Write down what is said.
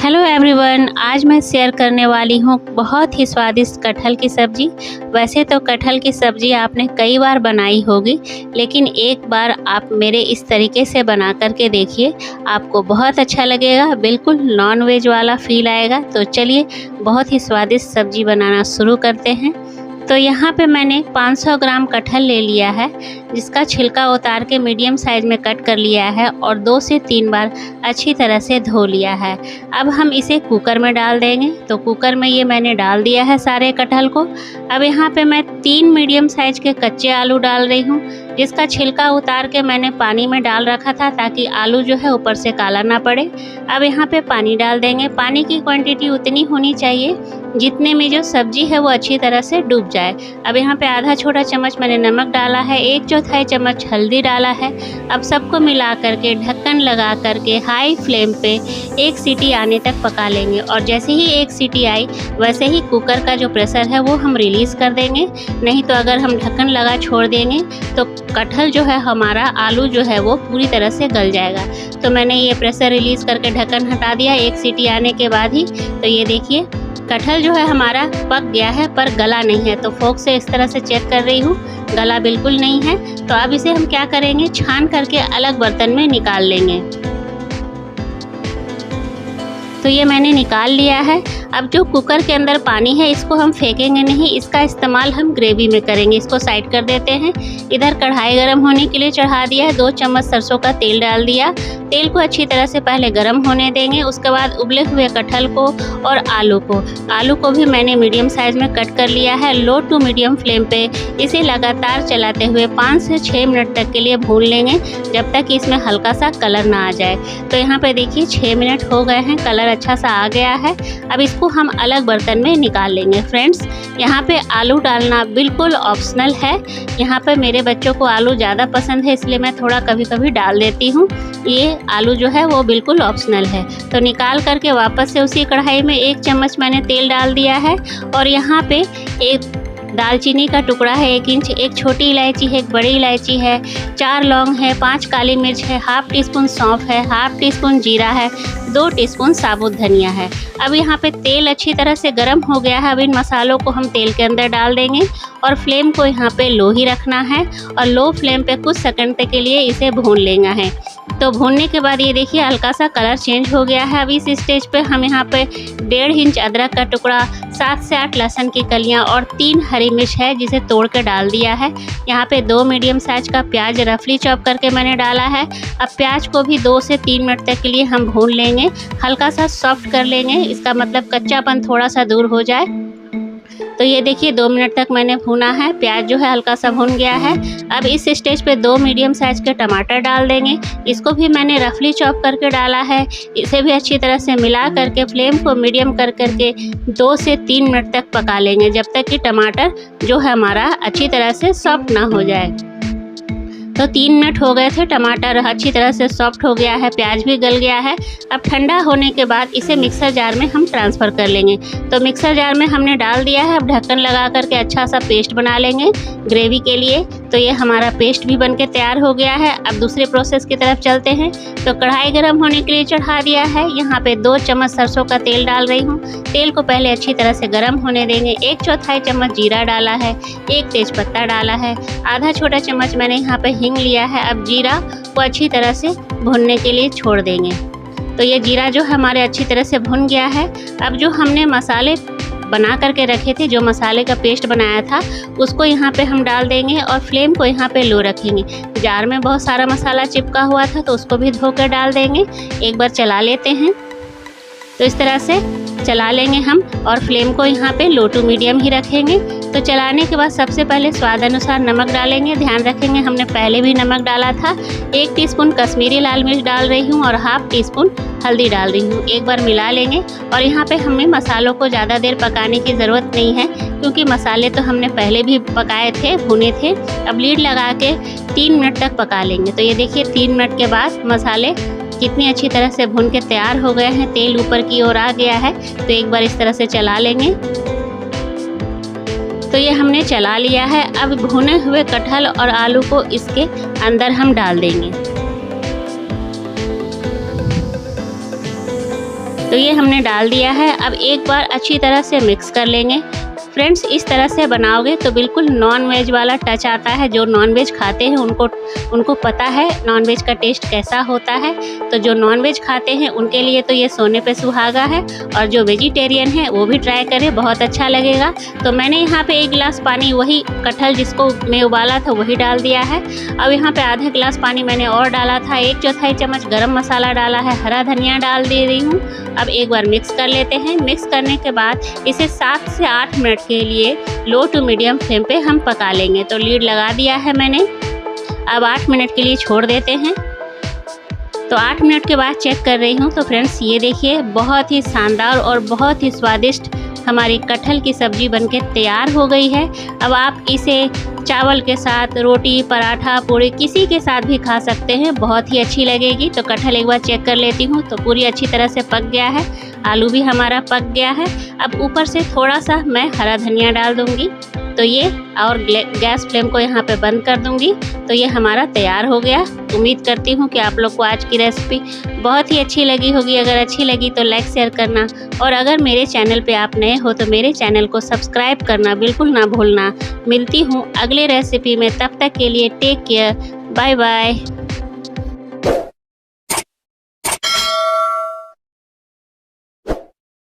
Hello everyone, आज मैं share करने वाली हूँ बहुत ही स्वादिष्ट कटहल की सब्ज़ी। वैसे तो कटहल की सब्ज़ी आपने कई बार बनाई होगी, लेकिन एक बार आप मेरे इस तरीके से बना करके देखिए, आपको बहुत अच्छा लगेगा। बिल्कुल नॉन वेज वाला फील आएगा। तो चलिए बहुत ही स्वादिष्ट सब्ज़ी बनाना शुरू करते हैं। तो यहाँ पे मैंने 500 ग्राम कटहल ले लिया है, जिसका छिलका उतार के मीडियम साइज़ में कट कर लिया है और 2 से 3 बार अच्छी तरह से धो लिया है। अब हम इसे कुकर में डाल देंगे। तो कुकर में ये मैंने डाल दिया है सारे कटहल को। अब यहाँ पे मैं 3 मीडियम साइज़ के कच्चे आलू डाल रही हूँ, जिसका छिलका उतार के मैंने पानी में डाल रखा था ताकि आलू जो है ऊपर से काला ना पड़े। अब यहाँ पे पानी डाल देंगे। पानी की क्वांटिटी उतनी होनी चाहिए जितने में जो सब्ज़ी है वो अच्छी तरह से डूब जाए। अब यहाँ पे आधा छोटा चम्मच मैंने नमक डाला है, 1/4 चम्मच हल्दी डाला है। अब सबको मिला करके ढक्कन लगा करके हाई फ्लेम पे 1 सीटी आने तक पका लेंगे। और जैसे ही 1 सीटी आई वैसे ही कुकर का जो प्रेशर है वो हम रिलीज़ कर देंगे। नहीं तो अगर हम ढक्कन लगा छोड़ देंगे तो कटहल जो है हमारा, आलू जो है वो पूरी तरह से गल जाएगा। तो मैंने ये प्रेशर रिलीज़ करके ढक्कन हटा दिया 1 सीटी आने के बाद ही। तो ये देखिए कटहल जो है हमारा पक गया है पर गला नहीं है। तो फोक से इस तरह से चेक कर रही हूँ, गला बिल्कुल नहीं है। तो अब इसे हम क्या करेंगे, छान करके अलग बर्तन में निकाल लेंगे। तो ये मैंने निकाल लिया है। अब जो कुकर के अंदर पानी है इसको हम फेंकेंगे नहीं, इसका इस्तेमाल हम ग्रेवी में करेंगे। इसको साइड कर देते हैं। इधर कढ़ाई गरम होने के लिए चढ़ा दिया है, 2 चम्मच सरसों का तेल डाल दिया। तेल को अच्छी तरह से पहले गरम होने देंगे। उसके बाद उबले हुए कटहल को और आलू को भी मैंने मीडियम साइज़ में कट कर लिया है। लो टू मीडियम फ्लेम पे इसे लगातार चलाते हुए 5 से 6 मिनट तक के लिए भून लेंगे, जब तक कि इसमें हल्का सा कलर ना आ जाए। तो यहाँ पे देखिए 6 मिनट हो गए हैं, कलर अच्छा सा आ गया है। अब इसको हम अलग बर्तन में निकाल लेंगे। फ्रेंड्स, यहाँ पे आलू डालना बिल्कुल ऑप्शनल है। यहाँ पे मेरे बच्चों को आलू ज़्यादा पसंद है, इसलिए मैं थोड़ा कभी कभी डाल देती हूँ। ये आलू जो है वो बिल्कुल ऑप्शनल है। तो निकाल करके वापस से उसी कढ़ाई में 1 चम्मच मैंने तेल डाल दिया है। और यहाँ पे एक दालचीनी का टुकड़ा है 1 इंच, 1 छोटी इलायची है, 1 बड़ी इलायची है, 4 लौंग है, 5 काली मिर्च है, ½ टीस्पून सौंफ है, ½ टीस्पून जीरा है, 2 टीस्पून साबुत धनिया है। अब यहाँ पे तेल अच्छी तरह से गर्म हो गया है। अब इन मसालों को हम तेल के अंदर डाल देंगे और फ्लेम को यहाँ पे लो ही रखना है और लो फ्लेम पे कुछ सेकंड तक के लिए इसे भून लेना है। तो भूनने के बाद ये देखिए हल्का सा कलर चेंज हो गया है। अब इस स्टेज पे हम यहाँ पे 1.5 इंच अदरक का टुकड़ा, 7 से 8 लहसुन की कलियाँ और 3 हरी मिर्च है जिसे तोड़ के डाल दिया है। यहाँ पे 2 मीडियम साइज का प्याज रफली चॉप करके मैंने डाला है। अब प्याज को भी 2 से 3 मिनट तक के लिए हम भून लेंगे, हल्का सा सॉफ्ट कर लेंगे, इसका मतलब कच्चापन थोड़ा सा दूर हो जाए। तो ये देखिए 2 मिनट तक मैंने भूना है, प्याज जो है हल्का सा भून गया है। अब इस स्टेज पे 2 मीडियम साइज़ के टमाटर डाल देंगे। इसको भी मैंने रफली चॉप करके डाला है। इसे भी अच्छी तरह से मिला करके फ्लेम को मीडियम कर करके 2 से 3 मिनट तक पका लेंगे, जब तक कि टमाटर जो है हमारा अच्छी तरह से सॉफ्ट ना हो जाए। तो 3 मिनट हो गए थे, टमाटर अच्छी तरह से सॉफ्ट हो गया है, प्याज भी गल गया है। अब ठंडा होने के बाद इसे मिक्सर जार में हम ट्रांसफ़र कर लेंगे। तो मिक्सर जार में हमने डाल दिया है। अब ढक्कन लगा करके अच्छा सा पेस्ट बना लेंगे ग्रेवी के लिए। तो ये हमारा पेस्ट भी बनके तैयार हो गया है। अब दूसरे प्रोसेस की तरफ चलते हैं। तो कढ़ाई गर्म होने के लिए चढ़ा दिया है। यहाँ पे 2 चम्मच सरसों का तेल डाल रही हूँ। तेल को पहले अच्छी तरह से गर्म होने देंगे। 1/4 चम्मच जीरा डाला है, 1 तेज़पत्ता डाला है, आधा छोटा चम्मच मैंने यहाँ पे हींग लिया है। अब जीरा को अच्छी तरह से भुनने के लिए छोड़ देंगे। तो ये जीरा जो हमारे अच्छी तरह से भुन गया है। अब जो हमने मसाले बना करके रखे थे, जो मसाले का पेस्ट बनाया था, उसको यहाँ पे हम डाल देंगे और फ्लेम को यहाँ पे लो रखेंगे। जार में बहुत सारा मसाला चिपका हुआ था तो उसको भी धो कर डाल देंगे। एक बार चला लेते हैं। तो इस तरह से चला लेंगे हम और फ्लेम को यहाँ पे लो टू मीडियम ही रखेंगे। तो चलाने के बाद सबसे पहले स्वाद अनुसार नमक डालेंगे। ध्यान रखेंगे हमने पहले भी नमक डाला था। 1 टीस्पून कश्मीरी लाल मिर्च डाल रही हूँ और ½ टीस्पून हल्दी डाल रही हूँ। एक बार मिला लेंगे। और यहाँ पे हमें मसालों को ज़्यादा देर पकाने की ज़रूरत नहीं है, क्योंकि मसाले तो हमने पहले भी पकाए थे, भुने थे। अब लीड लगा के 3 मिनट तक पका लेंगे। तो ये देखिए 3 मिनट के बाद मसाले कितनी अच्छी तरह से भुन के तैयार हो गए हैं, तेल ऊपर की ओर आ गया है। तो एक बार इस तरह से चला लेंगे। तो ये हमने चला लिया है। अब भुने हुए कटहल और आलू को इसके अंदर हम डाल देंगे। तो ये हमने डाल दिया है। अब एक बार अच्छी तरह से मिक्स कर लेंगे। फ्रेंड्स, इस तरह से बनाओगे तो बिल्कुल नॉन वेज वाला टच आता है। जो नॉन वेज खाते हैं उनको पता है नॉन वेज का टेस्ट कैसा होता है। तो जो नॉन वेज खाते हैं उनके लिए तो ये सोने पे सुहागा है, और जो वेजिटेरियन है वो भी ट्राई करें, बहुत अच्छा लगेगा। तो मैंने यहाँ पे 1 गिलास पानी, वही कटहल जिसको मैं उबाला था वही डाल दिया है। अब यहाँ पे आधा गिलास पानी मैंने और डाला था। 1/4 चम्मच गरम मसाला डाला है, हरा धनिया डाल दे रही हूँ। अब एक बार मिक्स कर लेते हैं। मिक्स करने के बाद इसे 7 से 8 मिनट के लिए लो टू मीडियम फ्लेम पे हम पका लेंगे। तो लीड लगा दिया है मैंने। अब 8 मिनट के लिए छोड़ देते हैं। तो 8 मिनट के बाद चेक कर रही हूँ। तो फ्रेंड्स, ये देखिए बहुत ही शानदार और बहुत ही स्वादिष्ट हमारी कटहल की सब्ज़ी बनके तैयार हो गई है। अब आप इसे चावल के साथ, रोटी, पराठा, पूड़ी किसी के साथ भी खा सकते हैं, बहुत ही अच्छी लगेगी। तो कटहल एक बार चेक कर लेती हूँ। तो पूरी अच्छी तरह से पक गया है, आलू भी हमारा पक गया है। अब ऊपर से थोड़ा सा मैं हरा धनिया डाल दूँगी। तो ये, और गैस फ्लेम को यहाँ पे बंद कर दूँगी। तो ये हमारा तैयार हो गया। उम्मीद करती हूँ कि आप लोग को आज की रेसिपी बहुत ही अच्छी लगी होगी। अगर अच्छी लगी तो लाइक शेयर करना, और अगर मेरे चैनल पे आप नए हो तो मेरे चैनल को सब्सक्राइब करना बिल्कुल ना भूलना। मिलती हूँ अगले रेसिपी में, तब तक के लिए टेक केयर, बाय बाय।